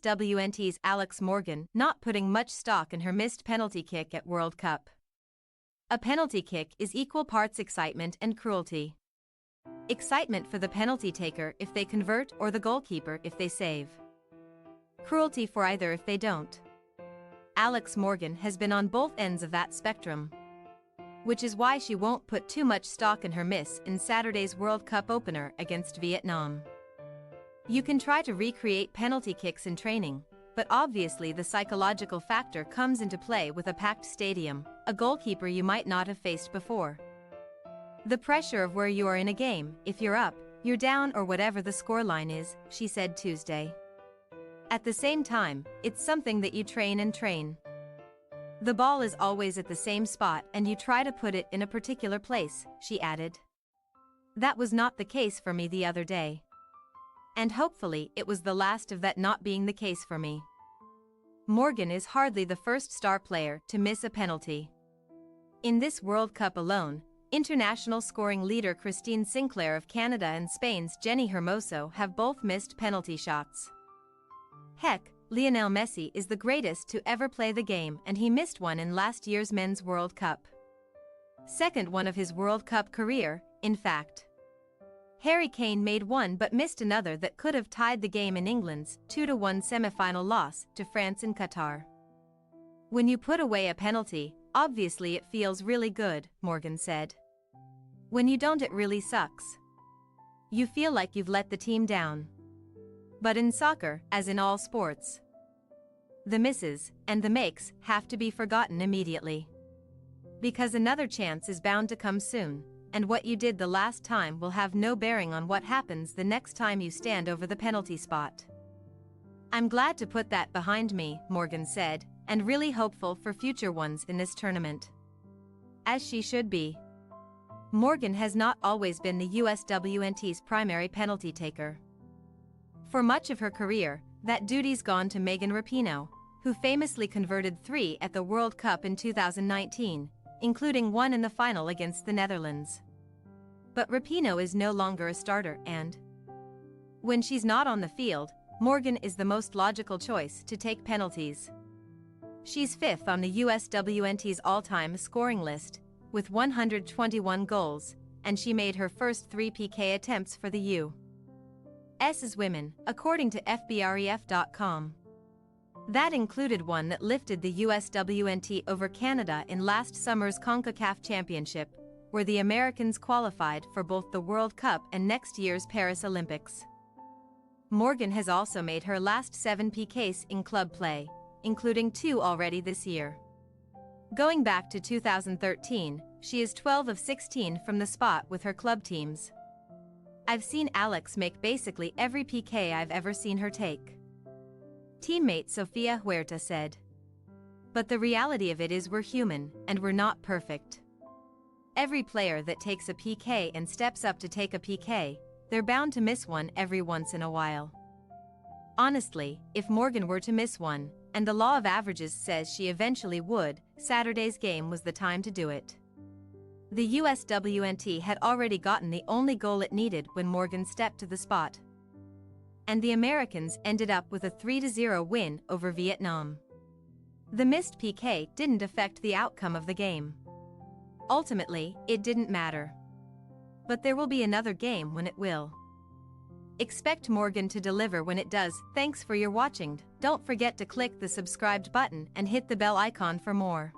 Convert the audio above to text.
USWNT's Alex Morgan not putting much stock in her missed penalty kick at World Cup. A penalty kick is equal parts excitement and cruelty. Excitement for the penalty taker if they convert or the goalkeeper if they save. Cruelty for either if they don't. Alex Morgan has been on both ends of that spectrum. Which is why she won't put too much stock in her miss in Saturday's World Cup opener against Vietnam. You can try to recreate penalty kicks in training, but obviously the psychological factor comes into play with a packed stadium, a goalkeeper you might not have faced before. The pressure of where you are in a game, if you're up, you're down or whatever the scoreline is, she said Tuesday. At the same time, it's something that you train and train. The ball is always at the same spot and you try to put it in a particular place, she added. That was not the case for me the other day. And hopefully it was the last of that not being the case for me. Morgan is hardly the first star player to miss a penalty. In this World Cup alone, international scoring leader Christine Sinclair of Canada and Spain's Jenny Hermoso have both missed penalty shots. Heck, Lionel Messi is the greatest to ever play the game and he missed one in last year's Men's World Cup. Second one of his World Cup career, in fact. Harry Kane made one but missed another that could have tied the game in England's 2-1 semi-final loss to France in Qatar. When you put away a penalty, obviously it feels really good, Morgan said. When you don't, it really sucks. You feel like you've let the team down. But in soccer, as in all sports, the misses and the makes have to be forgotten immediately. Because another chance is bound to come soon, and what you did the last time will have no bearing on what happens the next time you stand over the penalty spot. I'm glad to put that behind me, Morgan said, and really hopeful for future ones in this tournament. As she should be. Morgan has not always been the USWNT's primary penalty taker. For much of her career, that duty's gone to Megan Rapinoe, who famously converted 3 at the World Cup in 2019, including one in the final against the Netherlands. But Rapinoe is no longer a starter and, when she's not on the field, Morgan is the most logical choice to take penalties. She's 5th on the USWNT's all-time scoring list, with 121 goals, and she made her first 3 PK attempts for the U.S. women, according to FBref.com. That included one that lifted the USWNT over Canada in last summer's CONCACAF Championship, where the Americans qualified for both the World Cup and next year's Paris Olympics. Morgan has also made her last 7 PKs in club play, including 2 already this year. Going back to 2013, she is 12 of 16 from the spot with her club teams. I've seen Alex make basically every PK I've ever seen her take. Teammate Sofia Huerta said. But the reality of it is we're human, and we're not perfect. Every player that takes a PK and steps up to take a PK, they're bound to miss one every once in a while. Honestly, if Morgan were to miss one, and the law of averages says she eventually would, Saturday's game was the time to do it. The USWNT had already gotten the only goal it needed when Morgan stepped to the spot. And the Americans ended up with a 3-0 win over Vietnam. The missed PK didn't affect the outcome of the game. Ultimately, it didn't matter. But there will be another game when it will. Expect Morgan to deliver when it does. Thanks for your watching. Don't forget to click the subscribed button and hit the bell icon for more.